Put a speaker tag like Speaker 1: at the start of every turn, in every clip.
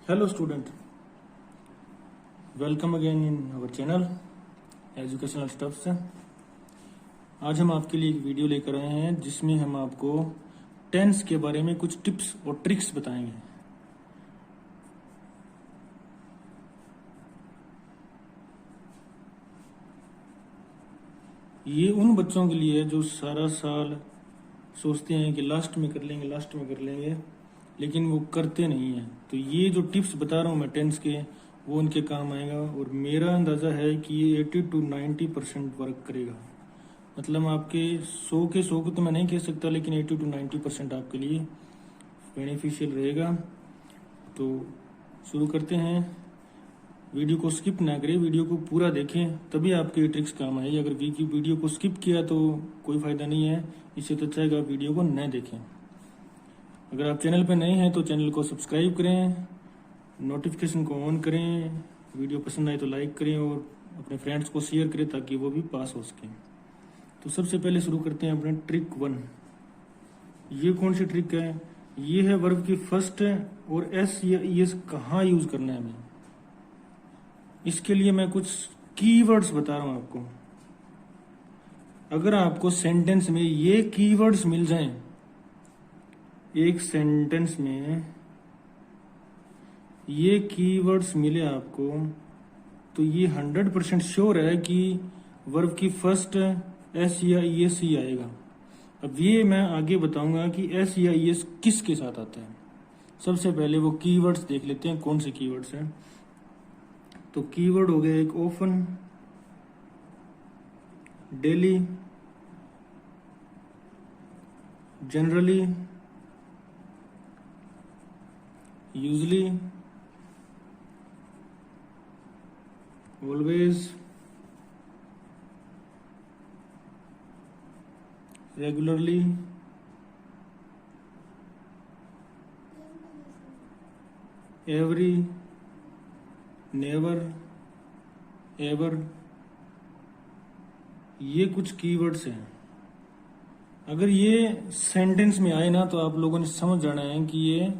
Speaker 1: Hello student, welcome again in our channel educational stuffs. आज हम आपके लिए एक वीडियो लेकर आए हैं जिसमें हम आपको टेंस के बारे में कुछ टिप्स और ट्रिक्स बताएंगे। ये उन बच्चों के लिए है जो सारा साल सोचते हैं कि लास्ट में कर लेंगे, लेकिन वो करते नहीं हैं। तो ये जो टिप्स बता रहा हूँ मैं टेंस के, वो उनके काम आएगा और मेरा अंदाज़ा है कि ये 80 to 90% वर्क करेगा। मतलब आपके 100 के 100 को तो मैं नहीं कह सकता, लेकिन 80 to 90% आपके लिए बेनिफिशियल रहेगा। तो शुरू करते हैं। वीडियो को स्किप ना करें, वीडियो को पूरा देखें, तभी आपके ये ट्रिक्स काम आएगी। अगर वीडियो को स्किप किया तो कोई फ़ायदा नहीं है, इससे तो अच्छा है आप वीडियो को न देखें। अगर आप चैनल पर नए हैं तो चैनल को सब्सक्राइब करें, नोटिफिकेशन को ऑन करें, वीडियो पसंद आए तो लाइक करें और अपने फ्रेंड्स को शेयर करें ताकि वो भी पास हो सकें। तो सबसे पहले शुरू करते हैं अपने ट्रिक 1। ये कौन सी ट्रिक है? ये है वर्ब की फर्स्ट और एस या ईएस कहाँ यूज करना है हमें। इसके लिए मैं कुछ कीवर्ड्स बता रहा हूं आपको। अगर आपको सेंटेंस में ये कीवर्ड्स मिल जाएं, एक सेंटेंस में ये कीवर्ड्स मिले आपको, तो ये 100% श्योर है कि वर्ब की फर्स्ट एस या ईएस ही आएगा। अब ये मैं आगे बताऊंगा कि एस या ईएस किसके साथ आता है। सबसे पहले वो कीवर्ड्स देख लेते हैं कौन से कीवर्ड्स हैं। तो कीवर्ड हो गया एक often, daily, generally, usually, always, regularly, every, never, ever. ये कुछ कीवर्ड्स हैं। अगर ये सेंटेंस में आए ना तो आप लोगों ने समझ जाना है कि ये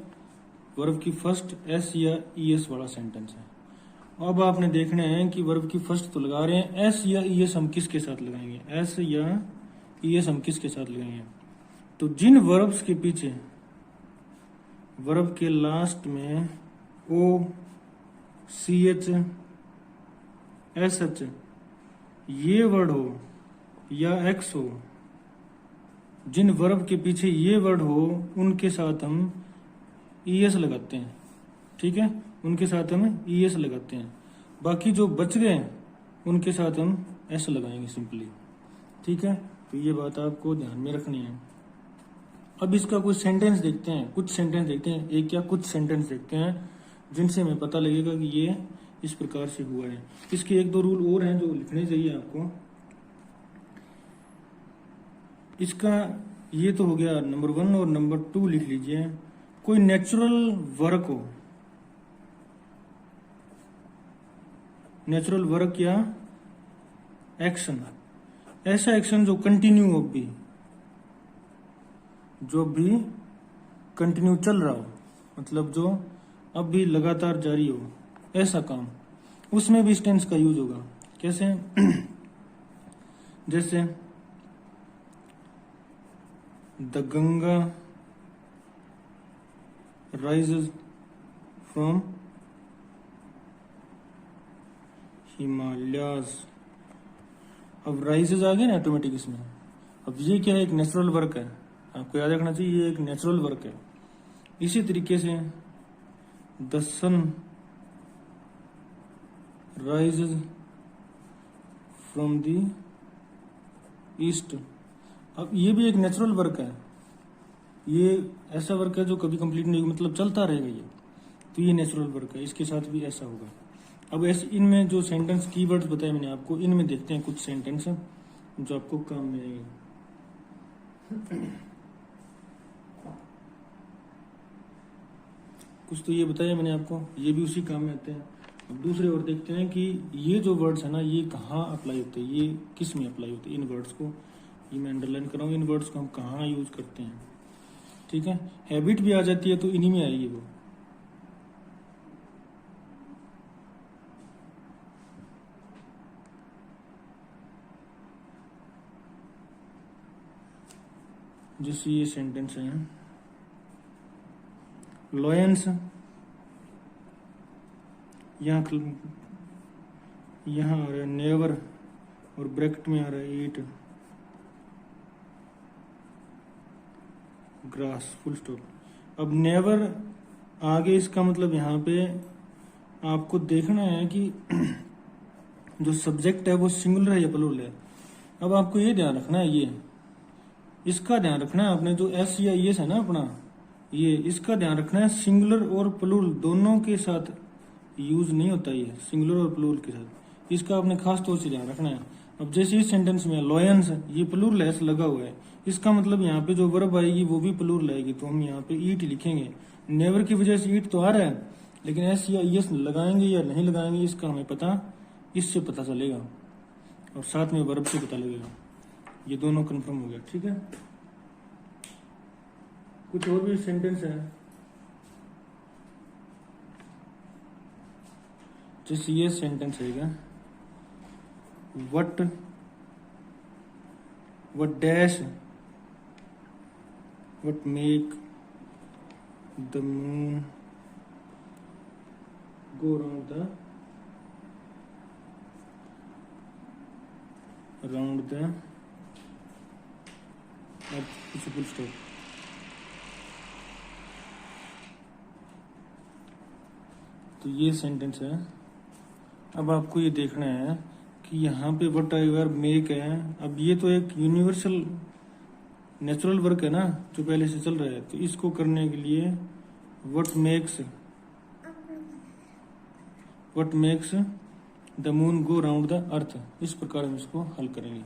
Speaker 1: वर्ब की फर्स्ट एस या ईएस वाला सेंटेंस है। अब आपने देखना है कि वर्ब की फर्स्ट तो लगा रहे हैं, एस या ईएस हम किसके साथ लगाएंगे, एस या ईएस हम किसके साथ लगाएंगे। तो जिन वर्ब्स के पीछे वर्ब के लास्ट में ओ, सी एच, एस एच ये वर्ड हो या एक्स हो, जिन वर्ब के पीछे ये वर्ड हो उनके साथ हम ईएस लगाते हैं। ठीक है, उनके साथ हम ईएस लगाते हैं। बाकी जो बच गए उनके साथ हम एस लगाएंगे सिंपली। ठीक है, तो ये बात आपको ध्यान में रखनी है। अब इसका कुछ सेंटेंस देखते हैं, कुछ सेंटेंस देखते हैं, एक या कुछ सेंटेंस देखते हैं जिनसे हमें पता लगेगा कि ये इस प्रकार से हुआ है। इसके एक दो रूल और हैं जो लिखने चाहिए आपको। इसका ये तो हो गया नंबर 1 और नंबर 2 लिख लीजिए। कोई नेचुरल वर्क हो, नेचुरल वर्क या एक्शन, ऐसा एक्शन जो कंटिन्यू हो, जो भी कंटिन्यू चल रहा हो, मतलब जो अब भी लगातार जारी हो, ऐसा काम, उसमें भी इस टेंस का यूज होगा। कैसे? जैसे the Ganga rises from Himalayas. अब राइजेस आ गए ना ऑटोमेटिक इसमें। अब ये क्या है? एक नेचुरल वर्क है, आपको याद रखना चाहिए ये एक नेचुरल वर्क है। इसी तरीके से the sun rises from the east. अब ये भी एक नेचुरल वर्क है, ये ऐसा वर्क है जो कभी कंप्लीट नहीं, मतलब चलता रहेगा ये, तो ये नेचुरल वर्क है। इसके साथ भी ऐसा होगा। अब ऐसे इनमें जो सेंटेंस कीवर्ड्स बताए मैंने आपको, इनमें देखते हैं कुछ सेंटेंस जो आपको काम में आएंगे। कुछ तो ये बताया मैंने आपको, ये भी उसी काम में आते हैं। अब दूसरे और देखते हैं कि ये जो वर्ड्स है ना ये कहाँ अप्लाई होते हैं, ये किस में अप्लाई होते हैं। इन वर्ड्स को ये मैं अंडरलाइन कर रहा हूँ, इन वर्ड्स को हम कहाँ यूज करते हैं। ठीक है, हैबिट भी आ जाती है तो इन्हीं में आएगी वो। जैसे ये सेंटेंस है, लॉयंस, यहाँ आ रहा है नेवर और ब्रैकेट में आ रहा है ईट ग्रास, फुल स्टॉप। अब नेवर आगे, इसका मतलब यहाँ पे आपको देखना है कि जो सब्जेक्ट है वो सिंगुलर है या प्लूरल है। अब आपको ये ध्यान रखना है, ये इसका ध्यान रखना है आपने, जो एस या एस है ना अपना, ये इसका ध्यान रखना है, सिंगुलर और प्लूरल दोनों के साथ यूज नहीं होता ये, सिंगुलर और प्लूरल के साथ, इसका आपने खास तौर से ध्यान रखना है। अब जैसे इस सेंटेंस में लॉयंस, ये प्लूरल एस लगा हुआ है, इसका मतलब यहाँ पे जो वर्ब आएगी वो भी प्लूरल आएगी, तो हम यहाँ पे ईट लिखेंगे। नेवर की वजह से ईट तो आ रहा है, लेकिन एस या एस लगाएंगे या नहीं लगाएंगे इसका हमें पता, इससे पता चलेगा, और साथ में वर्ब से पता लगेगा। ये दोनों कंफर्म हो गया, ठीक है। कुछ और भी सेंटेंस है, जैसे ये सेंटेंस है, what dash what make the moon go around the full stop. तो ये सेंटेंस है। अब आपको ये देखना है कि यहाँ पे वट एवर मेक है। अब ये तो एक यूनिवर्सल नेचुरल वर्क है ना, जो पहले से चल रहा है, तो इसको करने के लिए what makes the moon go round the earth, इस प्रकार हम इसको हल करेंगे।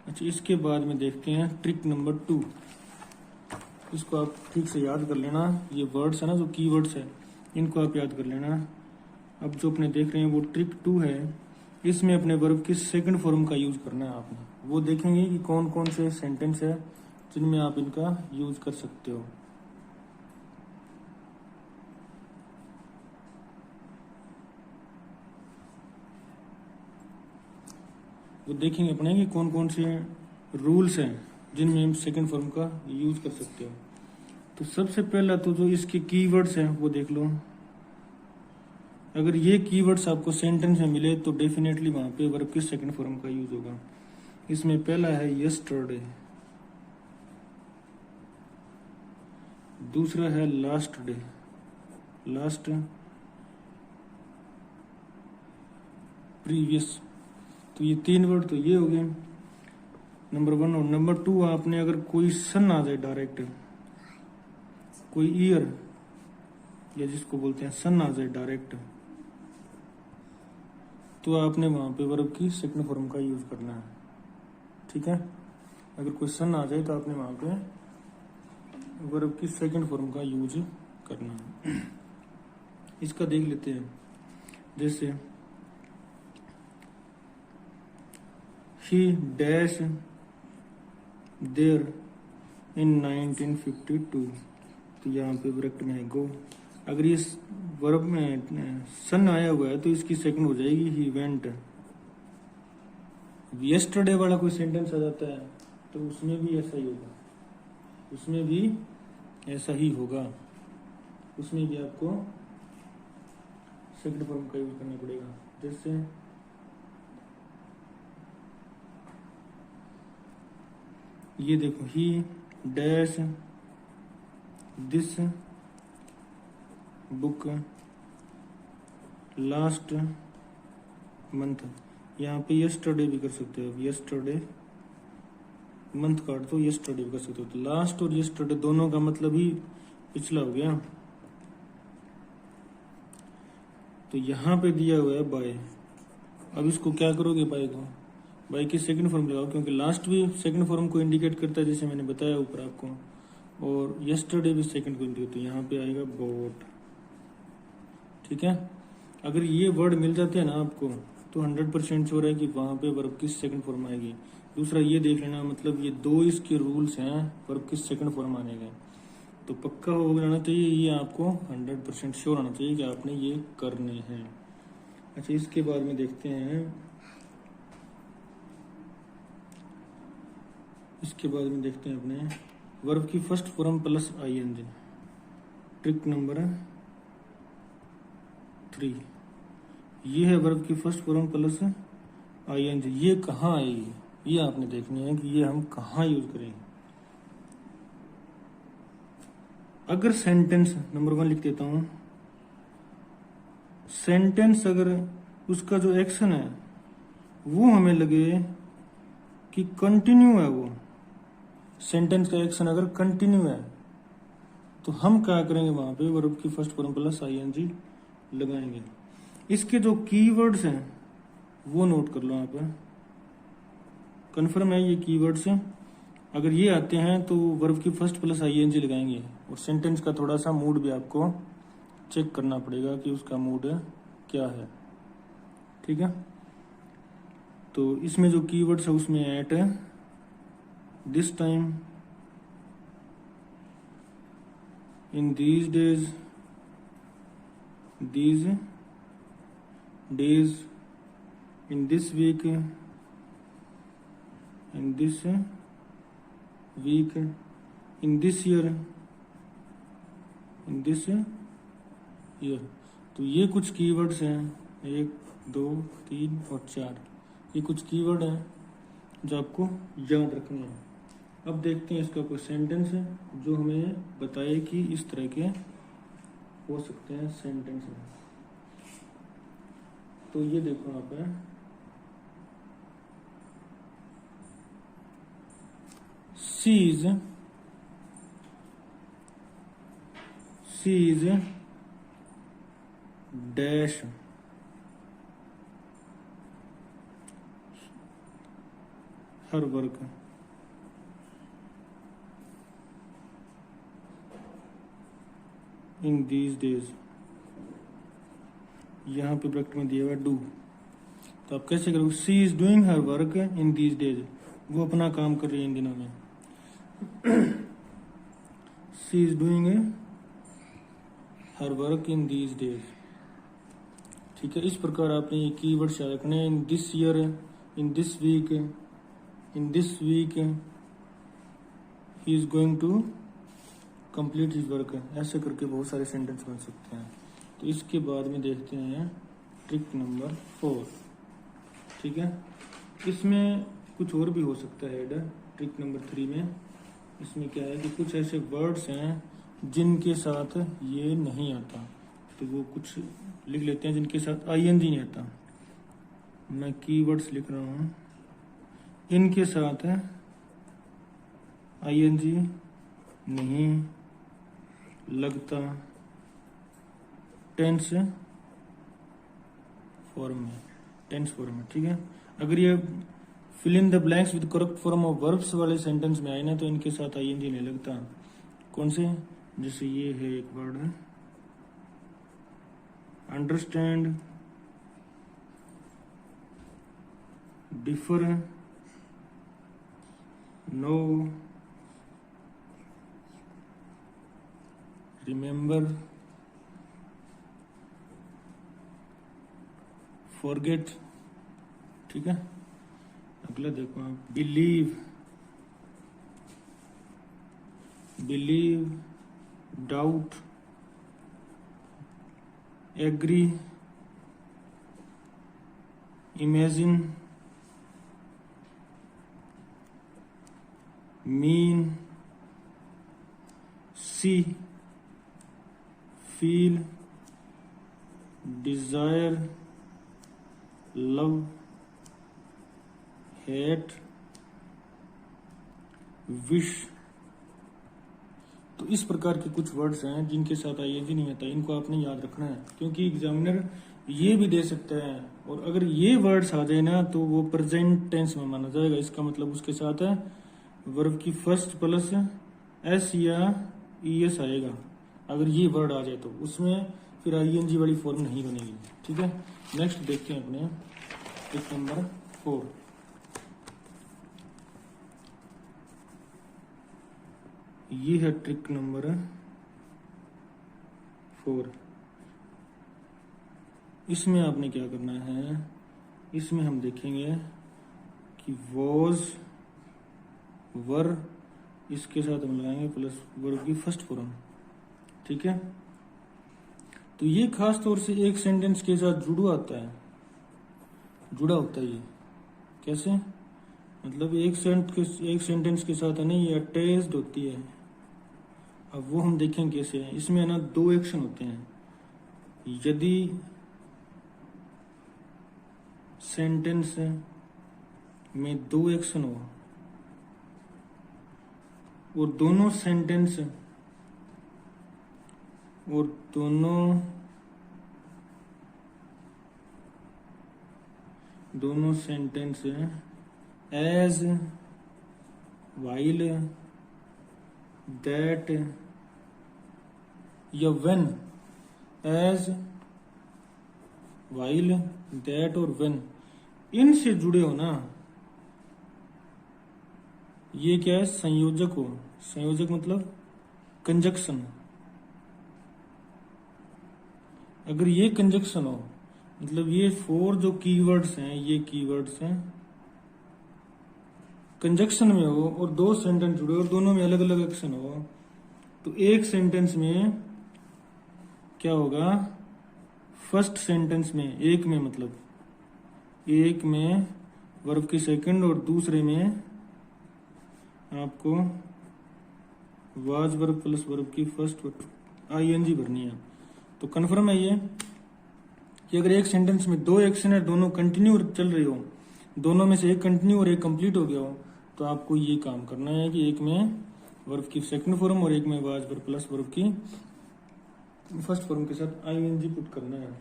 Speaker 1: अच्छा, इसके बाद में देखते हैं ट्रिक नंबर 2। इसको आप ठीक से याद कर लेना, ये वर्ड्स है ना जो की वर्ड्स है, इनको आप याद कर लेना। अब जो अपने देख रहे हैं वो ट्रिक 2 है, इसमें अपने वर्ब की सेकंड फॉर्म का यूज करना है आपने। वो देखेंगे कि कौन कौन से सेंटेंस है जिनमें आप इनका यूज कर सकते हो। वो देखेंगे अपने कि कौन कौन से रूल्स हैं जिनमें हम सेकंड फॉर्म का यूज कर सकते हो। तो सबसे पहला तो जो इसके कीवर्ड्स हैं वो देख लो। अगर ये कीवर्ड्स आपको सेंटेंस में मिले तो डेफिनेटली वहां पे वर्ब की सेकंड फॉर्म का यूज होगा। इसमें पहला है यस्टरडे, दूसरा है लास्ट डे, लास्ट प्रीवियस। तो ये 3 वर्ड तो ये हो गए नंबर 1। और नंबर 2 आपने अगर कोई सन आ जाए डायरेक्ट, कोई ईयर या जिसको बोलते हैं सन आ जाए डायरेक्ट, तो आपने वहां पे वर्ब की सेकंड फॉर्म का यूज करना है, ठीक है। अगर कोई सन आ जाए तो आपने वहां पे वर्ब की सेकंड फॉर्म का यूज करना है। इसका देख लेते हैं, जैसे he dash there in 1952, तो यहाँ पे ब्रैकेट में है गो। अगर ये वर्ब में सन आया हुआ है तो इसकी सेकंड हो जाएगी ही वेंट। यस्टरडे वाला कोई सेंटेंस आ जाता है तो उसमें भी ऐसा ही होगा, उसमें भी ऐसा ही होगा, उसमें भी आपको सेकंड फॉर्म का यूज करना पड़ेगा। जैसे ये देखो, ही dash this book last month. यहाँ पे यस्टरडे भी कर सकते हो, यस्टरडे मंथ काट दो, यस्टरडे भी कर सकते हो। तो लास्ट और यस्टरडे दोनों का मतलब ही पिछला हो गया। तो यहाँ पे दिया हुआ है बाय, अब इसको क्या करोगे, बाय को बाय की सेकंड फॉर्म लगाओ, क्योंकि लास्ट भी सेकंड फॉर्म को इंडिकेट करता है जैसे मैंने बताया ऊपर आपको, और यस्टरडे भी सेकंड को इंडिकेट। तो यहाँ पे आएगा बोट, ठीक है। अगर ये वर्ड मिल जाते हैं ना आपको तो 100% श्योर है कि वहां पे वर्ब की सेकंड फॉर्म आएगी। दूसरा ये देख लेना, मतलब ये 2 इसके रूल्स हैं वर्ब की सेकंड फॉर्म आने के, तो पक्का हो जाना चाहिए, ये आपको 100% श्योर आना चाहिए कि आपने ये करने हैं। अच्छा, इसके बाद में देखते हैं, इसके बाद में देखते हैं अपने वर्ब की first form plus ING. Trick number 3, ये है वर्ब की फर्स्ट फॉर्म प्लस आईएनजी। ये कहाँ आएगी, ये आपने देखनी है कि ये हम कहाँ यूज करेंगे। अगर सेंटेंस, नंबर 1 लिख देता हूं, सेंटेंस अगर उसका जो एक्शन है वो हमें लगे कि कंटिन्यू है, वो सेंटेंस का एक्शन अगर कंटिन्यू है तो हम क्या करेंगे, वहां पे वर्ब की फर्स्ट फॉर्म प्लस आईएनजी लगाएंगे। इसके जो कीवर्ड्स हैं वो नोट कर लो यहाँ पर। कंफर्म है ये कीवर्ड्स, अगर ये आते हैं तो वर्ब की फर्स्ट प्लस आईएनजी लगाएंगे। और सेंटेंस का थोड़ा सा मूड भी आपको चेक करना पड़ेगा कि उसका मूड क्या है, ठीक है। तो इसमें जो कीवर्ड्स है उसमें एट है, this time, in these days, these days, in this week, in this week, in this year, in this year। तो ये कुछ कीवर्ड्स हैं, 1 2 3 और 4, ये कुछ कीवर्ड हैं जो आपको याद रखने हैं। अब देखते हैं इसका कोई सेंटेंस है जो हमें बताए कि इस तरह के हो सकते हैं सेंटेंस में। तो ये देखो यहाँ पे, she is dash her work, in these days, यहाँ पे ब्रैकेट में दिया हुआ डू। तो आप कैसे करोगे, she is doing her work in these days, वो अपना काम कर रही है इन दिनों में। She is doing her work in these days, ठीक है। इस प्रकार आपने ये कीवर्ड्स याद रखने, in this year, in this week, in this week he is going to complete his work, ऐसे करके बहुत सारे सेंटेंस बन सकते हैं। तो इसके बाद में देखते हैं ट्रिक नंबर 4, ठीक है। इसमें कुछ और भी हो सकता है ऐड, ट्रिक नंबर 3 में। इसमें क्या है कि कुछ ऐसे वर्ड्स हैं जिनके साथ ये नहीं आता, तो वो कुछ लिख लेते हैं जिनके साथ आईएनजी नहीं आता। मैं कीवर्ड्स लिख रहा हूँ, इनके साथ आईएनजी नहीं लगता टेंस फॉर्म में, ठीक है। अगर ये fill in the blanks with correct form of verbs वाले सेंटेंस में आए ना तो इनके साथ आईएनजी नहीं लगता। कौन से, जैसे ये है एक वर्ड है understand, differ, know, remember, forget, ठीक है। अगला देखो आप, believe, doubt, agree, imagine, mean, see, feel, desire, love, hate, wish. तो इस प्रकार के कुछ वर्ड्स हैं जिनके साथ आईएनजी नहीं आता, इनको आपने याद रखना है क्योंकि एग्जामिनर ये भी दे सकते हैं। और अगर ये वर्ड्स आ जाए ना तो वो प्रेजेंट टेंस में माना जाएगा। इसका मतलब उसके साथ है वर्ब की फर्स्ट प्लस एस या ईएस आएगा। अगर ये वर्ड आ जाए तो उसमें फिर आईएनजी वाली फॉर्म नहीं बनेगी, ठीक है। नेक्स्ट देखते हैं अपने ट्रिक नंबर 4। ये है ट्रिक नंबर 4। इसमें आपने क्या करना है, इसमें हम देखेंगे कि वॉज, वर इसके साथ हम लगाएंगे प्लस वर्ब की फर्स्ट फॉर्म। ठीक है, तो ये खास तौर से एक सेंटेंस के साथ जुड़ा होता है, जुड़ा होता है। ये कैसे, मतलब एक सेंटेंस के साथ है ना ये अटैच्ड होती है। अब वो हम देखें कैसे है। इसमें है ना दो एक्शन होते हैं। यदि सेंटेंस में दो एक्शन हो और दोनों सेंटेंस एज, वाइल, दैट या व्हेन, एज, वाइल, दैट और व्हेन, इनसे जुड़े हो ना, ये क्या है, संयोजक हो। संयोजक मतलब कंजक्शन। अगर ये कंजक्शन हो, मतलब ये 4 जो कीवर्ड्स हैं, ये कीवर्ड्स हैं कंजक्शन में हो और दो सेंटेंस जुड़े और दोनों में अलग अलग एक्शन हो, तो एक सेंटेंस में क्या होगा, फर्स्ट सेंटेंस में, एक में मतलब एक में वर्ब की सेकंड और दूसरे में आपको वाज वर्ब प्लस वर्ब की फर्स्ट आईएनजी भरनी है। तो कन्फर्म है ये कि अगर एक सेंटेंस में दो एक्शन है, दोनों कंटिन्यू चल रही हो, दोनों में से एक कंटिन्यू और एक कंप्लीट हो गया हो, तो आपको ये काम करना है कि एक में वर्ब की सेकंड फॉर्म और एक में वाज वर्ब प्लस वर्ब की फर्स्ट फॉर्म के साथ आईएनजी पुट करना है।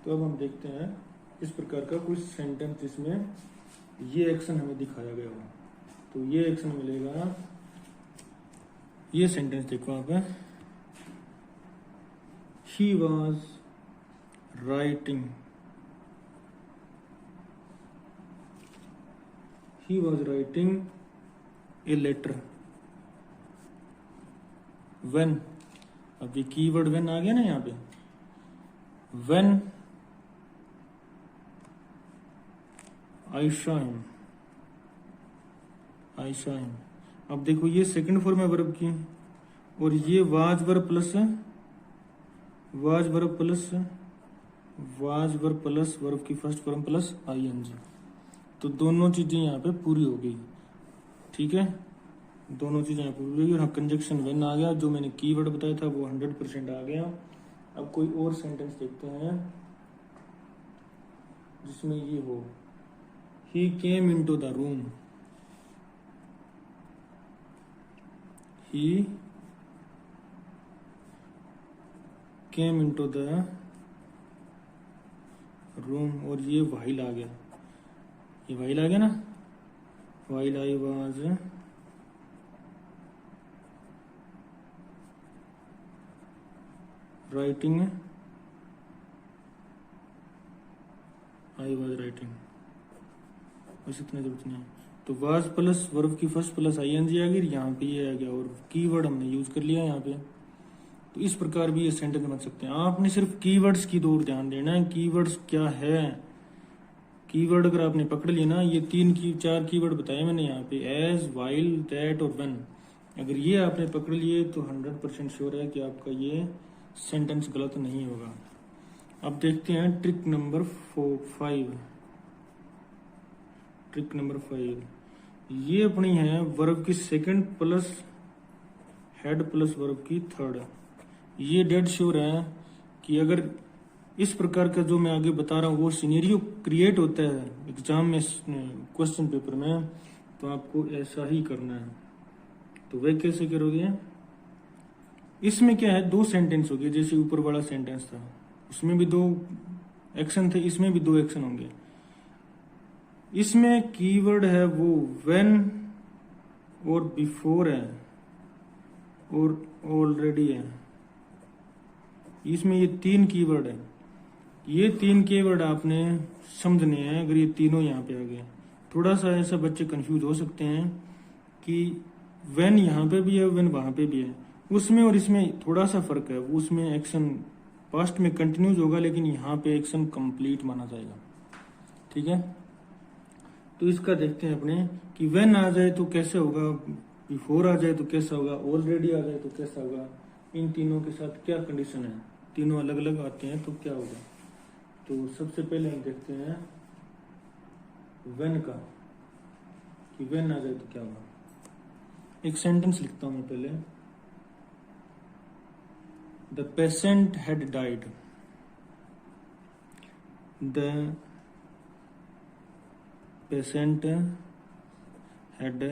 Speaker 1: तो अब हम देखते हैं इस प्रकार का कुछ सेंटेंस जिसमें ये एक्शन हमें दिखाया गया हो। तो ये एक्शन मिलेगा, ये सेंटेंस देखो आप, he was writing, he was writing a letter when, अब ये कीवर्ड when आ गया ना यहाँ पे, when I saw him, I saw him। अब देखो ये सेकंड फॉर्म है वर्ब की और ये वाज वर्ब प्लस वर्ब की फर्स्ट फॉर्म प्लस आईएनजी। तो दोनों चीजें यहाँ पे पूरी हो गई। ठीक है, दोनों चीजें यहाँ पूरी हो गई और हाँ कंजक्शन व्हेन आ गया, जो मैंने कीवर्ड बताया था वो 100% आ गया। अब कोई और सेंटेंस देखते हैं जिसमें ये हो, he came into the room, he came into the room और ये वाइल आ गया, ये वाइल आ गया ना, वाइल आई वाज राइटिंग, बस इतना जरूरत नहीं। तो वाज प्लस वर्ब की फर्स्ट प्लस आईएनजी आ गई, यहाँ पे ये आ गया और कीवर्ड हमने यूज कर लिया यहाँ पे। तो इस प्रकार भी ये सेंटेंस बन सकते हैं। आपने सिर्फ कीवर्ड्स की दौर ध्यान देना है, कीवर्ड्स क्या है। कीवर्ड अगर आपने पकड़ लिया ना, ये 4 कीवर्ड बताए मैंने यहाँ पे, एज, वाइल, दैट और व्हेन, अगर ये आपने पकड़ लिए तो 100% श्योर है कि आपका ये सेंटेंस गलत नहीं होगा। अब देखते हैं ट्रिक नंबर 5। ट्रिक नंबर 5 ये अपनी है वर्ब की second plus head plus verb की थर्ड। ये डेड श्योर है कि अगर इस प्रकार का जो मैं आगे बता रहा हूँ वो सिनेरियो क्रिएट होता है एग्जाम में, क्वेश्चन पेपर में, तो आपको ऐसा ही करना है। तो वह कैसे करोगे, इसमें क्या है, 2 सेंटेंस हो गए, जैसे ऊपर वाला सेंटेंस था उसमें भी 2 एक्शन थे, इसमें भी 2 एक्शन होंगे। इसमें कीवर्ड है वो व्हेन और बिफोर है और ऑलरेडी है। इसमें ये 3 कीवर्ड है, ये 3 कीवर्ड आपने समझने हैं। अगर ये तीनों यहाँ पे आ गए, थोड़ा सा ऐसा बच्चे कंफ्यूज हो सकते हैं कि व्हेन यहाँ पे भी है, व्हेन वहां पे भी है, उसमें और इसमें थोड़ा सा फर्क है। उसमें एक्शन पास्ट में कंटिन्यूज होगा, लेकिन यहाँ पे एक्शन कंप्लीट माना जाएगा। ठीक है, तो इसका देखते हैं अपने कि व्हेन आ जाए तो कैसे होगा, बिफोर आ जाए तो कैसा होगा, ऑलरेडी आ जाए तो कैसा होगा, इन तीनों के साथ क्या कंडीशन है, तीनों अलग अलग आते हैं तो क्या होगा। तो सबसे पहले हम देखते हैं व्हेन का, कि व्हेन आ जाए तो क्या होगा। एक सेंटेंस लिखता हूं मैं पहले, the patient had died, the patient had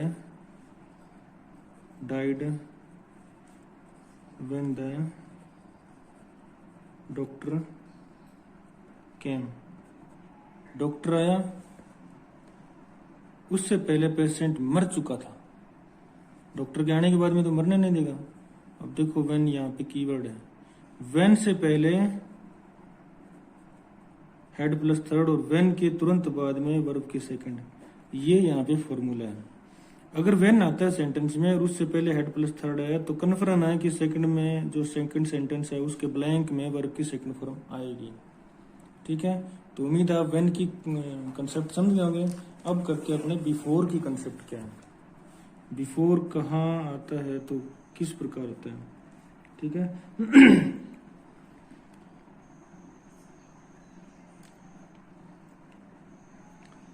Speaker 1: died when the doctor came, doctor आया, उससे पहले पेशेंट मर चुका था, डॉक्टर के आने के बाद में तो मरने नहीं देगा। अब देखो व्हेन यहाँ पे कीवर्ड है, व्हेन से पहले हेड प्लस थर्ड और व्हेन के तुरंत बाद में वर्ब के सेकंड, ये यहाँ पे फॉर्मूला है। अगर व्हेन आता है सेंटेंस में और उससे पहले हेड प्लस थर्ड है तो कन्फर्म है कि सेकंड में जो सेकंड सेंटेंस है उसके ब्लैंक में वर्ब की सेकंड फॉर्म आएगी। ठीक है, तो उम्मीद है आप व्हेन की कंसेप्ट समझ गए होंगे। अब करके अपने बिफोर की कंसेप्ट क्या है, बिफोर कहाँ आता है तो किस प्रकार होता है। ठीक है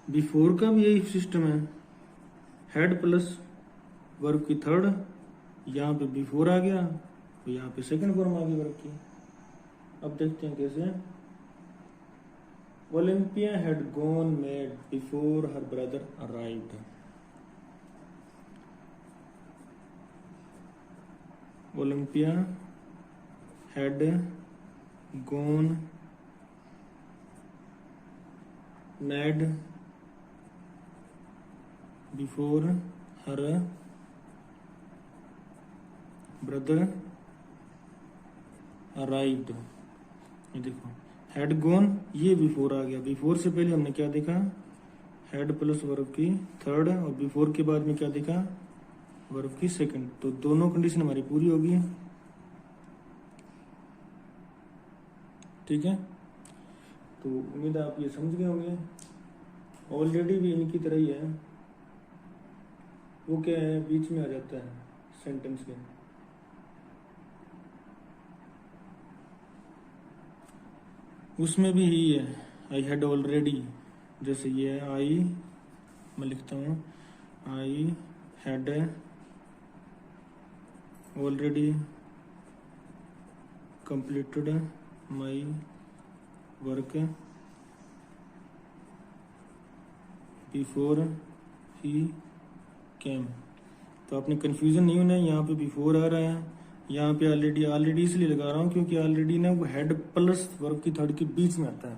Speaker 1: बिफोर का भी यही सिस्टम है, हेड प्लस वर्ब की थर्ड, यहाँ पे बिफोर आ गया तो यहाँ पे सेकंड फॉर्म आ गई वर्ब की। अब देखते हैं कैसे। Olympia had gone mad before her brother arrived, Olympia had gone mad before her brother arrived. ये देखो हेड गॉन, ये बिफोर आ गया, बिफोर से पहले हमने क्या देखा, हेड प्लस वर्ब की थर्ड, और बिफोर के बाद में क्या देखा, वर्ब की सेकंड। तो दोनों कंडीशन हमारी पूरी होगी। ठीक है, तो उम्मीद है आप ये समझ गए होंगे। ऑलरेडी भी इनकी तरह ही है, वो क्या है, बीच में आ जाता है सेंटेंस के। उसमें भी ही है, आई हैड ऑलरेडी, जैसे ये है आई, मैं लिखता हूँ I had already completed my work before he came. तो आपने कंफ्यूजन नहीं होना है, यहाँ पे बिफोर आ रहा है, यहाँ पे ऑलरेडी, ऑलरेडी इसलिए लगा रहा हूँ क्योंकि ऑलरेडी ना वो हेड प्लस वर्ब की थर्ड के बीच में आता है।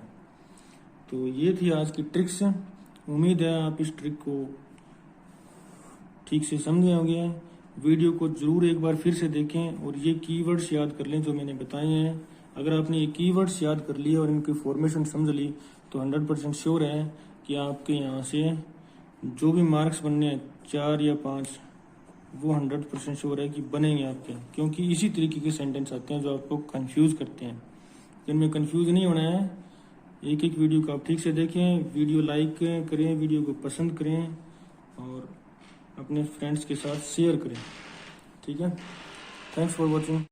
Speaker 1: तो ये थी आज की ट्रिक्स, उम्मीद है आप इस ट्रिक को ठीक से समझे होंगे। वीडियो को जरूर एक बार फिर से देखें और ये कीवर्ड्स याद कर लें जो मैंने बताए हैं। अगर आपने ये कीवर्ड्स याद कर लिए और इनकी फॉर्मेशन समझ ली तो 100% श्योर है कि आपके यहाँ से जो भी मार्क्स बनने हैं 4 या 5, वो 100% श्योर है कि बनेंगे आपके, क्योंकि इसी तरीके के सेंटेंस आते हैं जो आपको कंफ्यूज करते हैं। इनमें कंफ्यूज नहीं होना है, एक एक वीडियो को आप ठीक से देखें, वीडियो लाइक करें, वीडियो को पसंद करें और अपने फ्रेंड्स के साथ शेयर करें। ठीक है, थैंक्स फॉर वॉचिंग।